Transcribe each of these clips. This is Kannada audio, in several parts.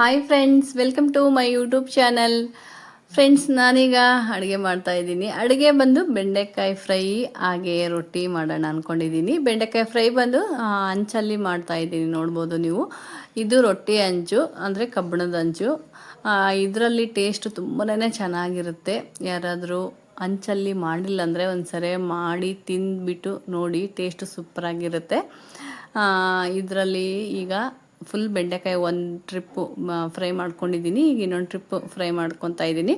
Hi friends, welcome to my YouTube channel. Friends, ನಾನೀಗ ಅಡುಗೆ ಮಾಡ್ತಾಯಿದ್ದೀನಿ. ಅಡುಗೆ ಬಂದು ಬೆಂಡೆಕಾಯಿ ಫ್ರೈ ಹಾಗೆ ರೊಟ್ಟಿ ಮಾಡೋಣ ಅಂದ್ಕೊಂಡಿದ್ದೀನಿ. ಬೆಂಡೆಕಾಯಿ ಫ್ರೈ ಬಂದು ಹಂಚಲ್ಲಿ ಮಾಡ್ತಾಯಿದ್ದೀನಿ, ನೋಡ್ಬೋದು ನೀವು. ಇದು ರೊಟ್ಟಿ ಹಂಚು, ಅಂದರೆ ಕಬ್ಬಣದ ಹಂಚು. ಇದರಲ್ಲಿ ಟೇಸ್ಟ್ ತುಂಬಾ ಚೆನ್ನಾಗಿರುತ್ತೆ. ಯಾರಾದರೂ ಹಂಚಲ್ಲಿ ಮಾಡಿಲ್ಲ ಅಂದರೆ ಒಂದ್ಸರಿ ಮಾಡಿ ತಿಂದ್ಬಿಟ್ಟು ನೋಡಿ, ಟೇಸ್ಟ್ ಸೂಪರಾಗಿರುತ್ತೆ. ಇದರಲ್ಲಿ ಈಗ ಫುಲ್ ಬೆಂಡೆಕಾಯಿ ಒಂದು ಟ್ರಿಪ್ಪು ಫ್ರೈ ಮಾಡ್ಕೊಂಡಿದ್ದೀನಿ. ಈಗ ಇನ್ನೊಂದು ಟ್ರಿಪ್ಪು ಫ್ರೈ ಮಾಡ್ಕೊತಾ ಇದ್ದೀನಿ.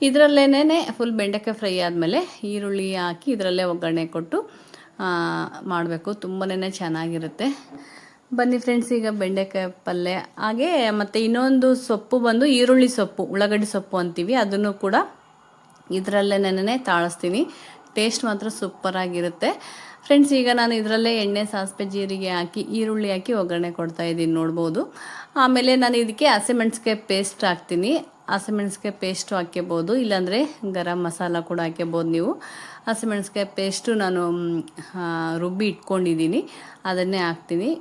ಇದರಲ್ಲೇನೆ ಫುಲ್ ಬೆಂಡೆಕಾಯಿ ಫ್ರೈ ಆದಮೇಲೆ ಈರುಳ್ಳಿ ಹಾಕಿ ಇದರಲ್ಲೇ ಒಗ್ಗರಣೆ ಕೊಟ್ಟು ಮಾಡಬೇಕು. ತುಂಬಾ ಚೆನ್ನಾಗಿರುತ್ತೆ. ಬನ್ನಿ ಫ್ರೆಂಡ್ಸ್, ಈಗ ಬೆಂಡೆಕಾಯಿ ಪಲ್ಯ ಹಾಗೆ ಮತ್ತು ಇನ್ನೊಂದು ಸೊಪ್ಪು ಬಂದು ಈರುಳ್ಳಿ ಸೊಪ್ಪು, ಉಳ್ಳಾಗಡ್ಡಿ ಸೊಪ್ಪು ಅಂತೀವಿ, ಅದನ್ನು ಕೂಡ ಇದರಲ್ಲೇನೆ ತಾಳಿಸ್ತೀನಿ. ಟೇಸ್ಟ್ ಮಾತ್ರ ಸೂಪರಾಗಿರುತ್ತೆ ಫ್ರೆಂಡ್ಸ್. ಈಗ ನಾನು ಇದರಲ್ಲೇ ಎಣ್ಣೆ, ಸಾಸಿವೆ, ಜೀರಿಗೆ ಹಾಕಿ ಈರುಳ್ಳಿ ಹಾಕಿ ಒಗ್ಗರಣೆ ಕೊಡ್ತಾ ಇದ್ದೀನಿ, ನೋಡ್ಬೋದು. ಆಮೇಲೆ ನಾನು ಇದಕ್ಕೆ ಹಸಿಮೆಣ್ಸಿಕಾಯಿ ಪೇಸ್ಟ್ ಹಾಕ್ತೀನಿ. ಹಸಿಮೆಣ್ಸಿಕಾಯಿ ಪೇಸ್ಟು ಹಾಕ್ಕೋಬೋದು, ಇಲ್ಲಾಂದರೆ ಗರಂ ಮಸಾಲ ಕೂಡ ಹಾಕ್ಕೋಬೋದು ನೀವು. ಹಸಿಮೆಣ್ಸಿಕಾಯಿ ಪೇಸ್ಟು ನಾನು ರುಬ್ಬಿ ಇಟ್ಕೊಂಡಿದ್ದೀನಿ, ಅದನ್ನೇ ಹಾಕ್ತೀನಿ.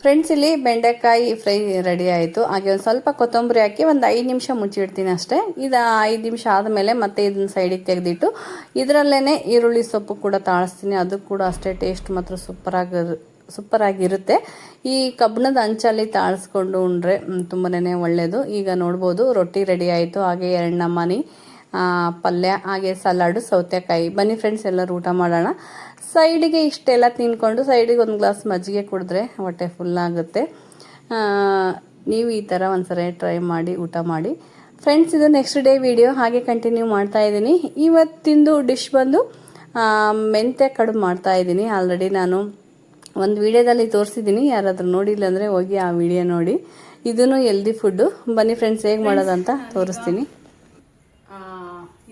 ಫ್ರೆಂಡ್ಸ್, ಇಲ್ಲಿ ಬೆಂಡೆಕಾಯಿ ಫ್ರೈ ರೆಡಿ ಆಯಿತು. ಹಾಗೆ ಒಂದು ಸ್ವಲ್ಪ ಕೊತ್ತಂಬರಿ ಹಾಕಿ ಒಂದು 5 ನಿಮಿಷ ಮುಚ್ಚಿಡ್ತೀನಿ ಅಷ್ಟೇ. ಇದು 5 ನಿಮಿಷ ಆದಮೇಲೆ ಮತ್ತೆ ಇದನ್ನ ಸೈಡಿಗೆ ತೆಗೆದಿಟ್ಟು ಇದರಲ್ಲೇ ಈರುಳ್ಳಿ ಸೊಪ್ಪು ಕೂಡ ತಾಳಿಸ್ತೀನಿ. ಅದು ಕೂಡ ಅಷ್ಟೇ ಟೇಸ್ಟ್ ಮಾತ್ರ ಸೂಪರಾಗಿರುತ್ತೆ. ಈ ಕಬ್ಬಣದ ಹಂಚಲ್ಲಿ ತಾಳಿಸ್ಕೊಂಡು ಉಂಡ್ರೆ ತುಂಬಾ ಒಳ್ಳೆಯದು. ಈಗ ನೋಡ್ಬೋದು ರೊಟ್ಟಿ ರೆಡಿ ಆಯಿತು. ಹಾಗೆ 2 ನಮೂನಿ ಪಲ್ಯ, ಹಾಗೆ ಸಲಾಡು, ಸೌತೆಕಾಯಿ. ಬನ್ನಿ ಫ್ರೆಂಡ್ಸ್, ಎಲ್ಲರೂ ಊಟ ಮಾಡೋಣ. ಸೈಡಿಗೆ ಇಷ್ಟೆಲ್ಲ ತಿನ್ಕೊಂಡು ಸೈಡಿಗೆ ಒಂದು ಗ್ಲಾಸ್ ಮಜ್ಜಿಗೆ ಕುಡಿದ್ರೆ ಹೊಟ್ಟೆ ಫುಲ್ಲಾಗುತ್ತೆ. ನೀವು ಈ ಥರ ಒಂದ್ಸರಿ ಟ್ರೈ ಮಾಡಿ ಊಟ ಮಾಡಿ ಫ್ರೆಂಡ್ಸ್. ಇದು ನೆಕ್ಸ್ಟ್ ಡೇ ವಿಡಿಯೋ ಹಾಗೆ ಕಂಟಿನ್ಯೂ ಮಾಡ್ತಾ ಇದ್ದೀನಿ. ಇವತ್ತಿಂದು ಡಿಶ್ ಬಂದು ಮೆಂತ್ಯ ಕಡುಬು ಮಾಡ್ತಾ ಇದ್ದೀನಿ. ಆಲ್ರೆಡಿ ನಾನು ಒಂದು ವಿಡಿಯೋದಲ್ಲಿ ತೋರಿಸಿದ್ದೀನಿ. ಯಾರಾದರೂ ನೋಡಿಲ್ಲ ಅಂದರೆ ಹೋಗಿ ಆ ವಿಡಿಯೋ ನೋಡಿ. ಇದೂ ಹೆಲ್ದಿ ಫುಡ್ಡು. ಬನ್ನಿ ಫ್ರೆಂಡ್ಸ್, ಹೇಗೆ ಮಾಡೋದಂತ ತೋರಿಸ್ತೀನಿ.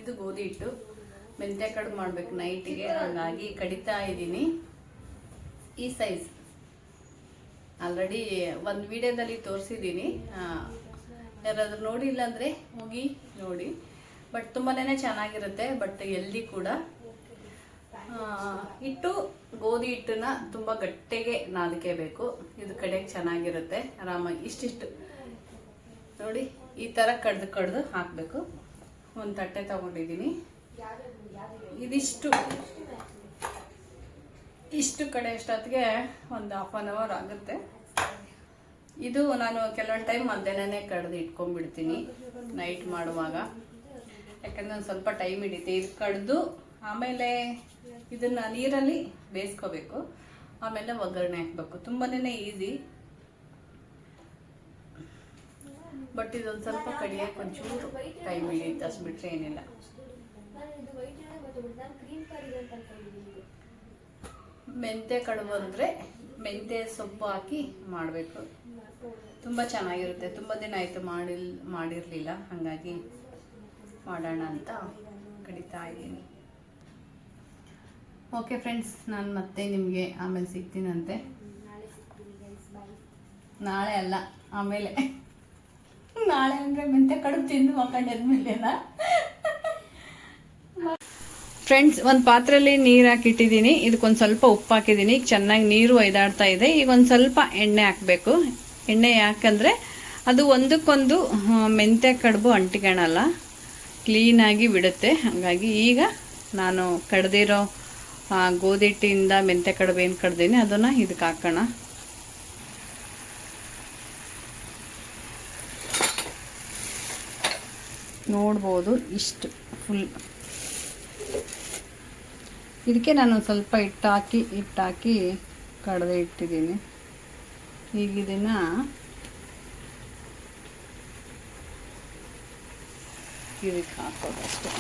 ಇದು ಗೋಧಿ ಹಿಟ್ಟು, ಮೆಂತ್ಯ ಕಡುಬು ಮಾಡಬೇಕು ನೈಟಿಗೆ, ಹಾಗಾಗಿ ಕಡಿತಾ ಇದ್ದೀನಿ. ಈ ಸೈಜ್ ಆಲ್ರೆಡಿ ಒಂದು ವಿಡಿಯೋದಲ್ಲಿ ತೋರಿಸಿದ್ದೀನಿ. ಯಾರಾದರೂ ನೋಡಿಲ್ಲ ಅಂದರೆ ಹೋಗಿ ನೋಡಿ. ಬಟ್ ತುಂಬಾ ಚೆನ್ನಾಗಿರುತ್ತೆ, ಬಟ್ ಹೆಲ್ದಿ ಕೂಡ. ಹಿಟ್ಟು ಗೋಧಿ ಹಿಟ್ಟನ್ನ ತುಂಬ ಗಟ್ಟಿಗೆ ನಾದಕೇಬೇಕು. ಇದು ಕಡೆಗೆ ಚೆನ್ನಾಗಿರುತ್ತೆ. ಆರಾಮಾಗಿ ಇಷ್ಟಿಷ್ಟು ನೋಡಿ, ಈ ಥರ ಕಡ್ದು ಹಾಕಬೇಕು. ಒಂದು ತಟ್ಟೆ ತಗೊಂಡಿದ್ದೀನಿ. ಇಷ್ಟು ಕಡೆ ಅಷ್ಟೊತ್ತಿಗೆ ಒಂದು 1/2 hour ಆಗುತ್ತೆ. ಇದು ನಾನು ಕೆಲವೊಂದು ಟೈಮ್ ಮಧ್ಯಾಹ್ನನೇ ಕಡ್ದು ಇಟ್ಕೊಂಡ್ಬಿಡ್ತೀನಿ ನೈಟ್ ಮಾಡುವಾಗ, ಯಾಕಂದರೆ ಒಂದು ಸ್ವಲ್ಪ ಟೈಮ್ ಹಿಡಿತೆ. ಇದು ಕಡ್ದು ಆಮೇಲೆ ಇದನ್ನು ನೀರಲ್ಲಿ ಬೇಯಿಸ್ಕೋಬೇಕು, ಆಮೇಲೆ ಒಗ್ಗರಣೆ ಹಾಕಬೇಕು. ತುಂಬಾ ಈಸಿ, ಬಟ್ ಇದೊಂದು ಸ್ವಲ್ಪ ಕಡಿಯೋಕೆ ಒಂಚೂರು ಟೈಮ್ ಹಿಡಿಯುತ್ತೆ, ಅಷ್ಟು ಬಿಟ್ಟರೆ ಏನಿಲ್ಲ. ಮೆಂತ್ಯ ಕಡುಬು ಅಂದರೆ ಮೆಂತ್ಯ ಸೊಪ್ಪು ಹಾಕಿ ಮಾಡಬೇಕು. ತುಂಬ ಚೆನ್ನಾಗಿರುತ್ತೆ. ತುಂಬ ದಿನ ಆಯಿತು ಮಾಡಿರಲಿಲ್ಲ, ಹಾಗಾಗಿ ಮಾಡೋಣ ಅಂತ ಕಡಿತಾ ಇದ್ದೀನಿ. ಓಕೆ ಫ್ರೆಂಡ್ಸ್, ನಾನು ಮತ್ತೆ ನಿಮಗೆ ಆಮೇಲೆ ಸಿಗ್ತೀನಂತೆ. ನಾಳೆ ಅಲ್ಲ, ಆಮೇಲೆ. ನಾಳೆ ಅಂದರೆ ಮೆಂತ್ಯ ಕಡುಬು ತಿಂದು ಮಕ್ಕಂಡಾದ್ಮೇಲೆನಾ ಫ್ರೆಂಡ್ಸ್. ಒಂದು ಪಾತ್ರೆಯಲ್ಲಿ ನೀರು ಹಾಕಿಟ್ಟಿದ್ದೀನಿ. ಇದಕ್ಕೊಂದು ಸ್ವಲ್ಪ ಉಪ್ಪು ಹಾಕಿದ್ದೀನಿ. ಈಗ ಚೆನ್ನಾಗಿ ನೀರು ಒಯ್ದಾಡ್ತಾ ಇದೆ. ಈಗ ಒಂದು ಸ್ವಲ್ಪ ಎಣ್ಣೆ ಹಾಕಬೇಕು. ಎಣ್ಣೆ ಯಾಕಂದರೆ ಅದು ಒಂದಕ್ಕೊಂದು ಮೆಂತ್ಯ ಕಡುಬು ಅಂಟಿಕೊಳ್ಳಲ್ಲ, ಕ್ಲೀನಾಗಿ ಬಿಡುತ್ತೆ. ಹಾಗಾಗಿ ಈಗ ನಾನು ಕಡ್ದಿರೋ ಗೋಧಿ ಹಿಟ್ಟಿಂದ ಮೆಂತ್ಯ ಕಡುಬು ಏನು ಕಡ್ದೀನಿ ಅದನ್ನು ಇದಕ್ಕೆ ಹಾಕೋಣ. ನೋಡ್ಬೋದು, ಇಷ್ಟು ಫುಲ್ ಇದಕ್ಕೆ ನಾನು ಸ್ವಲ್ಪ ಹಿಟ್ಟಾಕಿ ಕಡದೆ ಇಟ್ಟಿದ್ದೀನಿ. ಈಗ ಇದನ್ನು ಇದಕ್ಕೆ ಹಾಕೋದಷ್ಟೆ.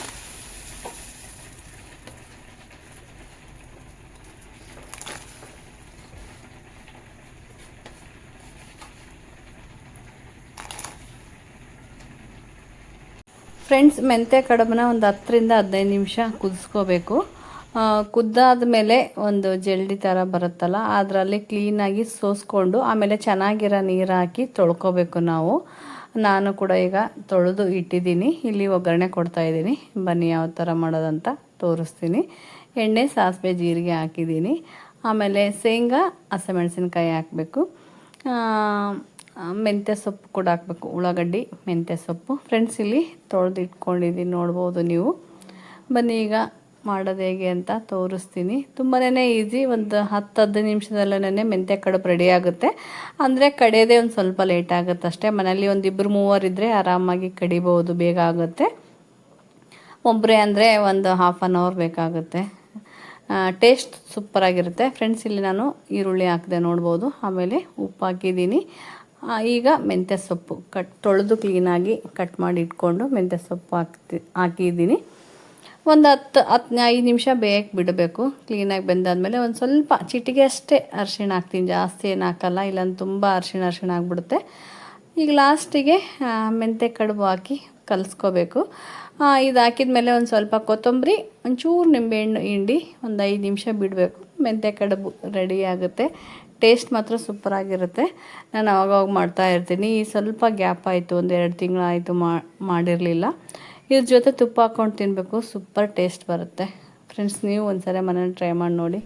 ಫ್ರೆಂಡ್ಸ್, ಮೆಂತ್ಯ ಕಡುಬನ್ನ ಒಂದು 10ರಿಂದ 15 ನಿಮಿಷ ಕುದಿಸ್ಕೋಬೇಕು. ಕುದ್ದಾದ ಮೇಲೆ ಒಂದು ಜಲ್ಡಿ ಥರ ಬರುತ್ತಲ್ಲ, ಅದರಲ್ಲಿ ಕ್ಲೀನಾಗಿ ಸೋಸ್ಕೊಂಡು ಆಮೇಲೆ ಚೆನ್ನಾಗಿರೋ ನೀರು ಹಾಕಿ ತೊಳ್ಕೊಬೇಕು ನಾವು. ನಾನು ಕೂಡ ಈಗ ತೊಳೆದು ಇಟ್ಟಿದ್ದೀನಿ. ಇಲ್ಲಿ ಒಗ್ಗರಣೆ ಕೊಡ್ತಾಯಿದ್ದೀನಿ. ಬನ್ನಿ ಯಾವ ಥರ ಮಾಡೋದಂತ ತೋರಿಸ್ತೀನಿ. ಎಣ್ಣೆ, ಸಾಸಿವೆ, ಜೀರಿಗೆ ಹಾಕಿದ್ದೀನಿ. ಆಮೇಲೆ ಶೇಂಗಾ, ಹಸಿಮೆಣಸಿನ್ಕಾಯಿ ಹಾಕಬೇಕು. ಮೆಂತ್ಯ ಸೊಪ್ಪು ಕೂಡ ಹಾಕಬೇಕು, ಉಳ್ಳಾಗಡ್ಡಿ, ಮೆಂತ್ಯ ಸೊಪ್ಪು. ಫ್ರೆಂಡ್ಸ್, ಇಲ್ಲಿ ತೊಳೆದು ಇಟ್ಕೊಂಡಿದ್ದೀನಿ, ನೋಡ್ಬೋದು ನೀವು. ಬನ್ನಿ ಈಗ ಮಾಡೋದು ಹೇಗೆ ಅಂತ ತೋರಿಸ್ತೀನಿ. ತುಂಬಾ ಈಸಿ. ಒಂದು 10-15 ನಿಮಿಷದಲ್ಲೇ ಮೆಂತ್ಯ ಕಡುಬು ರೆಡಿ ಆಗುತ್ತೆ. ಅಂದರೆ ಕಡಿಯೋದೇ ಒಂದು ಸ್ವಲ್ಪ ಲೇಟ್ ಆಗುತ್ತೆ ಅಷ್ಟೇ. ಮನೇಲಿ ಒಂದು 2-3 ಇದ್ದರೆ ಆರಾಮಾಗಿ ಕಡಿಬೋದು, ಬೇಗ ಆಗುತ್ತೆ. ಒಬ್ಬರೇ ಅಂದರೆ ಒಂದು ಹಾಫ್ ಆನ್ ಅವರ್ ಬೇಕಾಗುತ್ತೆ. ಟೇಸ್ಟ್ ಸೂಪರಾಗಿರುತ್ತೆ. ಫ್ರೆಂಡ್ಸ್, ಇಲ್ಲಿ ನಾನು ಈರುಳ್ಳಿ ಹಾಕಿದೆ, ನೋಡ್ಬೋದು. ಆಮೇಲೆ ಉಪ್ಪು ಹಾಕಿದ್ದೀನಿ. ಈಗ ಮೆಂತ್ಯ ಸೊಪ್ಪು ತೊಳೆದು ಕ್ಲೀನಾಗಿ ಕಟ್ ಮಾಡಿ ಇಟ್ಕೊಂಡು ಮೆಂತ್ಯ ಸೊಪ್ಪು ಹಾಕಿದ್ದೀನಿ. ಒಂದು 5 ನಿಮಿಷ ಬೇಯಕ್ಕೆ ಬಿಡಬೇಕು. ಕ್ಲೀನಾಗಿ ಬೆಂದಾದ್ಮೇಲೆ ಒಂದು ಸ್ವಲ್ಪ ಚಿಟಿಗೆ ಅಷ್ಟೇ ಅರಿಶಿಣ ಹಾಕ್ತೀನಿ, ಜಾಸ್ತಿ ಏನು ಹಾಕಲ್ಲ, ಇಲ್ಲಾಂದ್ರೆ ತುಂಬ ಅರಿಶಿಣ ಆಗಿಬಿಡುತ್ತೆ. ಈಗ ಲಾಸ್ಟಿಗೆ ಮೆಂತ್ಯ ಕಡುಬು ಹಾಕಿ ಕಲಿಸ್ಕೋಬೇಕು. ಇದು ಹಾಕಿದ್ಮೇಲೆ ಒಂದು ಸ್ವಲ್ಪ ಕೊತ್ತಂಬರಿ, ಒಂಚೂರು ನಿಂಬೆಹಣ್ಣು ಹಿಂಡಿ ಒಂದು 5 ನಿಮಿಷ ಬಿಡಬೇಕು. ಮೆಂತ್ಯ ಕಡುಬು ರೆಡಿ ಆಗುತ್ತೆ. ಟೇಸ್ಟ್ ಮಾತ್ರ ಸೂಪರಾಗಿರುತ್ತೆ. ನಾನು ಆವಾಗವಾಗ ಮಾಡ್ತಾಯಿರ್ತೀನಿ. ಈ ಸ್ವಲ್ಪ ಗ್ಯಾಪ್ ಆಯಿತು, ಒಂದು 2 ತಿಂಗಳಾಯಿತು ಮಾಡಿರಲಿಲ್ಲ. ಇದ್ರ ಜೊತೆ ತುಪ್ಪ ಹಾಕ್ಕೊಂಡು ತಿನ್ನಬೇಕು, ಸೂಪರ್ ಟೇಸ್ಟ್ ಬರುತ್ತೆ. ಫ್ರೆಂಡ್ಸ್, ನೀವು ಒಂದ್ಸರಿ ಮನೇಲಿ ಟ್ರೈ ಮಾಡಿ ನೋಡಿ.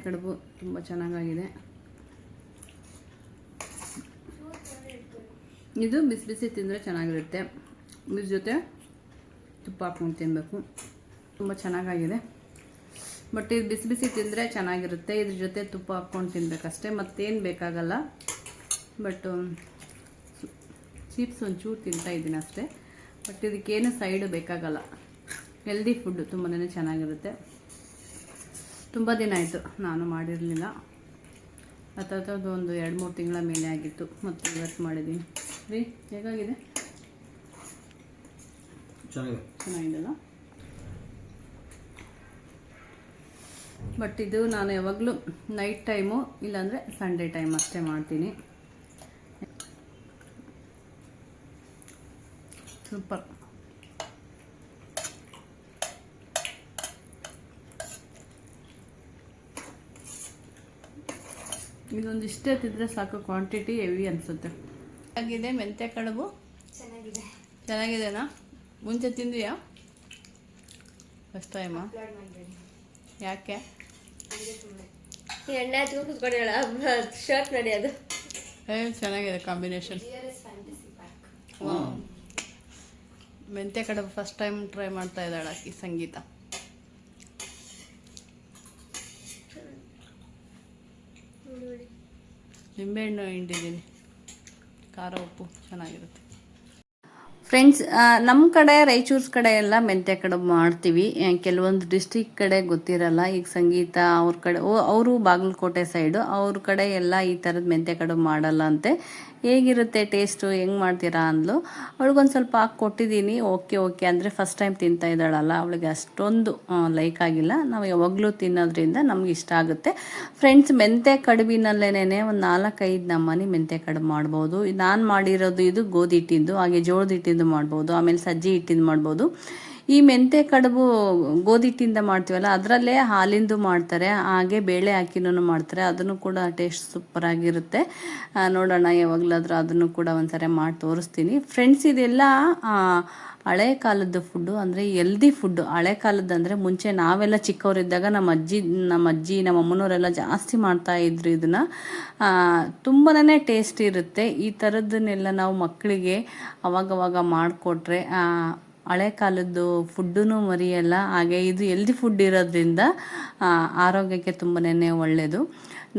ಕಡುಬು ತುಂಬ ಚೆನ್ನಾಗಾಗಿದೆ. ಇದು ಬಿಸಿ ಬಿಸಿ ತಿಂದರೆ ಚೆನ್ನಾಗಿರುತ್ತೆ. ಇದ್ರ ಜೊತೆ ತುಪ್ಪ ಹಾಕ್ಕೊಂಡು ತಿನ್ನಬೇಕು, ತುಂಬ ಚೆನ್ನಾಗಾಗಿದೆ. ಬಟ್ ಇದು ಬಿಸಿ ಬಿಸಿ ತಿಂದರೆ ಚೆನ್ನಾಗಿರುತ್ತೆ. ಇದ್ರ ಜೊತೆ ತುಪ್ಪ ಹಾಕ್ಕೊಂಡು ತಿನ್ನಬೇಕಷ್ಟೇ, ಮತ್ತೇನು ಬೇಕಾಗಲ್ಲ. ಬಟ್ ಚಿಪ್ಸ್ ಒಂಚೂರು ತಿಂತಾಯಿದ್ದೀನಿ ಅಷ್ಟೇ. ಬಟ್ ಇದಕ್ಕೇನು ಸೈಡು ಬೇಕಾಗಲ್ಲ. ಹೆಲ್ದಿ ಫುಡ್ಡು, ತುಂಬಾ ಚೆನ್ನಾಗಿರುತ್ತೆ. ತುಂಬ ದಿನ ಆಯಿತು ನಾನು ಮಾಡಿರಲಿಲ್ಲ. ಹತ್ತದು ಒಂದು 2-3 ತಿಂಗಳ ಮೇಲೆ ಆಗಿತ್ತು. ಮತ್ತು ಇವತ್ತು ಮಾಡಿದ್ದೀನಿ. ರೀ, ಹೇಗಾಗಿದೆ? ಚೆನ್ನಾಗಿದೆಲ್ಲ. ಬಟ್ ಇದು ನಾನು ಯಾವಾಗಲೂ ನೈಟ್ ಟೈಮು ಇಲ್ಲಾಂದರೆ ಸಂಡೇ ಟೈಮ್ ಅಷ್ಟೇ ಮಾಡ್ತೀನಿ. ಸೂಪರ್. ಇದೊಂದಿಷ್ಟೇ ತಿಂದರೆ ಸಾಕು, ಕ್ವಾಂಟಿಟಿ ಹೆವಿ ಅನಿಸುತ್ತೆ. ಆಗಿದೆ ಮೆಂತ್ಯ ಕಡುಬು. ಚೆನ್ನಾಗಿದೆನಾ? ಮುಂಚೆ ತಿಂದಿಯಾ? ಫಸ್ಟ್ ಟೈಮಾ? ಯಾಕೆ? ಎಣ್ಣೆ ಕೂತ್ಕೊಂಡು ಶರ್ಟ್ ನಡೆಯೋದು ಚೆನ್ನಾಗಿದೆ ಕಾಂಬಿನೇಷನ್. ಮೆಂತ್ಯ ಕಡುಬು ಫಸ್ಟ್ ಟೈಮ್ ಟ್ರೈ ಮಾಡ್ತಾ ಇದ್ದಾಳೆ ಆಕಿ ಸಂಗೀತ. ನಿಂಬೆಹಣ್ಣು ಹಿಂಡಿದ್ದೀನಿ, ಖಾರ ಉಪ್ಪು ಚೆನ್ನಾಗಿರುತ್ತೆ. ಫ್ರೆಂಡ್ಸ್, ನಮ್ಮ ಕಡೆ ರಾಯಚೂರು ಕಡೆ ಎಲ್ಲ ಮೆಂತ್ಯ ಕಡುಬು ಮಾಡ್ತೀವಿ. ಕೆಲವೊಂದು ಡಿಸ್ಟ್ರಿಕ್ಟ್ ಕಡೆ ಗೊತ್ತಿರಲ್ಲ. ಈಗ ಸಂಗೀತ ಅವ್ರ ಕಡೆ, ಅವರು ಬಾಗಲಕೋಟೆ ಸೈಡು, ಅವ್ರ ಕಡೆ ಎಲ್ಲ ಈ ಥರದ ಮೆಂತ್ಯ ಕಡುಬು ಮಾಡಲ್ಲ ಅಂತೆ. ಹೇಗಿರುತ್ತೆ ಟೇಸ್ಟು, ಹೆಂಗೆ ಮಾಡ್ತೀರಾ ಅಂದ್ಲು. ಅವಳಿಗೊಂದು ಸ್ವಲ್ಪ ಹಾಕಿ ಕೊಟ್ಟಿದ್ದೀನಿ. ಓಕೆ ಅಂದರೆ ಫಸ್ಟ್ ಟೈಮ್ ತಿಂತಾ ಇದ್ದಾಳಲ್ಲ, ಅವಳಿಗೆ ಅಷ್ಟೊಂದು ಲೈಕ್ ಆಗಿಲ್ಲ. ನಾವು ಯಾವಾಗಲೂ ತಿನ್ನೋದ್ರಿಂದ ನಮ್ಗೆ ಇಷ್ಟ ಆಗುತ್ತೆ. ಫ್ರೆಂಡ್ಸ್, ಮೆಂತ್ಯ ಕಡುಬಿನಲ್ಲೇನೆ ಒಂದು 4-5 ನಮ್ಮನೆ ಮೆಂತ್ಯ ಕಡುಬು ಮಾಡ್ಬೋದು. ನಾನು ಮಾಡಿರೋದು ಇದು ಗೋಧಿ ಹಿಟ್ಟಿಂದು, ಹಾಗೆ ಜೋಳದ ಹಿಟ್ಟಿಂದು ಮಾಡ್ಬೋದು, ಆಮೇಲೆ ಸಜ್ಜಿ ಹಿಟ್ಟಿಂದು ಮಾಡ್ಬೋದು. ಈ ಮೆಂತೆ ಕಡುಬು ಗೋಧಿ ಹಿಟ್ಟಿಂದ ಮಾಡ್ತೀವಲ್ಲ ಅದರಲ್ಲೇ ಹಾಲಿಂದು ಮಾಡ್ತಾರೆ, ಹಾಗೆ ಬೇಳೆ ಹಾಕಿನೂ ಮಾಡ್ತಾರೆ. ಅದನ್ನು ಕೂಡ ಟೇಸ್ಟ್ ಸೂಪರಾಗಿರುತ್ತೆ. ನೋಡೋಣ ಯಾವಾಗಲಾದರೂ ಅದನ್ನು ಕೂಡ ಒಂದ್ಸರಿ ಮಾಡಿ ತೋರಿಸ್ತೀನಿ ಫ್ರೆಂಡ್ಸ್. ಇದೆಲ್ಲ ಹಳೆ ಕಾಲದ ಫುಡ್ಡು, ಅಂದರೆ ಎಲ್ದಿ ಫುಡ್ಡು. ಹಳೆ ಕಾಲದ್ದು ಅಂದರೆ ಮುಂಚೆ ನಾವೆಲ್ಲ ಚಿಕ್ಕವರಿದ್ದಾಗ ನಮ್ಮ ಅಜ್ಜಿ ನಮ್ಮ ಅಮ್ಮನವರೆಲ್ಲ ಜಾಸ್ತಿ ಮಾಡ್ತಾಯಿದ್ರು ಇದನ್ನು. ತುಂಬಾ ಟೇಸ್ಟ್ ಇರುತ್ತೆ. ಈ ಥರದ್ದನ್ನೆಲ್ಲ ನಾವು ಮಕ್ಕಳಿಗೆ ಅವಾಗವಾಗ ಮಾಡಿಕೊಟ್ರೆ ಹಳೆ ಕಾಲದ್ದು ಫುಡ್ಡೂ ಮರೆಯಲ್ಲ. ಹಾಗೆ ಇದು ಎಲ್ದಿ ಫುಡ್ ಇರೋದ್ರಿಂದ ಆರೋಗ್ಯಕ್ಕೆ ತುಂಬಾ ಒಳ್ಳೆಯದು.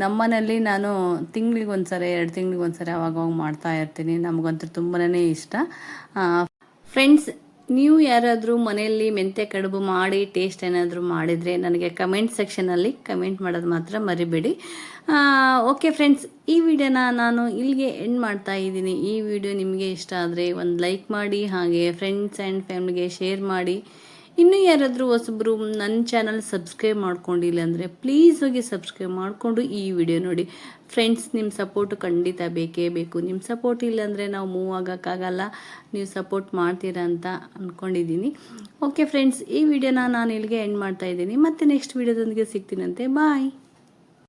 ನಮ್ಮನೇಲಿ ನಾನು ತಿಂಗಳಿಗೊಂದ್ಸರಿ 2 ತಿಂಗಳಿಗೊಂದ್ಸರಿ ಅವಾಗವಾಗ ಮಾಡ್ತಾ ಇರ್ತೀನಿ. ನಮಗಂತೂ ತುಂಬಾ ಇಷ್ಟ ಫ್ರೆಂಡ್ಸ್. ನೀವು ಯಾರಾದರೂ ಮನೆಯಲ್ಲಿ ಮೆಂತ್ಯ ಕಡುಬು ಮಾಡಿ ಟೇಸ್ಟ್ ಏನಾದರೂ ಮಾಡಿದರೆ ನನಗೆ ಕಮೆಂಟ್ ಸೆಕ್ಷನಲ್ಲಿ ಕಮೆಂಟ್ ಮಾಡೋದು ಮಾತ್ರ ಮರಿಬೇಡಿ. ಓಕೆ ಫ್ರೆಂಡ್ಸ್, ಈ ವಿಡಿಯೋನ ನಾನು ಇಲ್ಲಿಗೆ ಎಂಡ್ ಮಾಡ್ತಾ ಇದ್ದೀನಿ. ಈ ವಿಡಿಯೋ ನಿಮಗೆ ಇಷ್ಟ ಆದರೆ ಒಂದು ಲೈಕ್ ಮಾಡಿ, ಹಾಗೆ ಫ್ರೆಂಡ್ಸ್ ಆ್ಯಂಡ್ ಫ್ಯಾಮಿಲಿಗೆ ಶೇರ್ ಮಾಡಿ. ಇನ್ನೂ ಯಾರಾದರೂ ಹೊಸಬ್ರು ನನ್ನ ಚಾನಲ್ ಸಬ್ಸ್ಕ್ರೈಬ್ ಮಾಡ್ಕೊಂಡಿಲ್ಲ ಅಂದರೆ ಪ್ಲೀಸ್ ಹೋಗಿ ಸಬ್ಸ್ಕ್ರೈಬ್ ಮಾಡಿಕೊಂಡು ಈ ವಿಡಿಯೋ ನೋಡಿ ಫ್ರೆಂಡ್ಸ್. ನಿಮ್ಮ ಸಪೋರ್ಟು ಖಂಡಿತ ಬೇಕೇ ಬೇಕು. ನಿಮ್ಮ ಸಪೋರ್ಟ್ ಇಲ್ಲಾಂದರೆ ನಾವು ಮೂವ್ ಆಗೋಕ್ಕಾಗಲ್ಲ. ನೀವು ಸಪೋರ್ಟ್ ಮಾಡ್ತೀರಾ ಅಂತ ಅಂದ್ಕೊಂಡಿದ್ದೀನಿ. ಓಕೆ ಫ್ರೆಂಡ್ಸ್, ಈ ವಿಡಿಯೋನ ನಾನು ಇಲ್ಲಿಗೆ ಎಂಡ್ ಮಾಡ್ತಾ ಇದ್ದೀನಿ. ಮತ್ತೆ ನೆಕ್ಸ್ಟ್ ವಿಡಿಯೋದೊಂದಿಗೆ ಸಿಗ್ತೀನಂತೆ. ಬಾಯ್.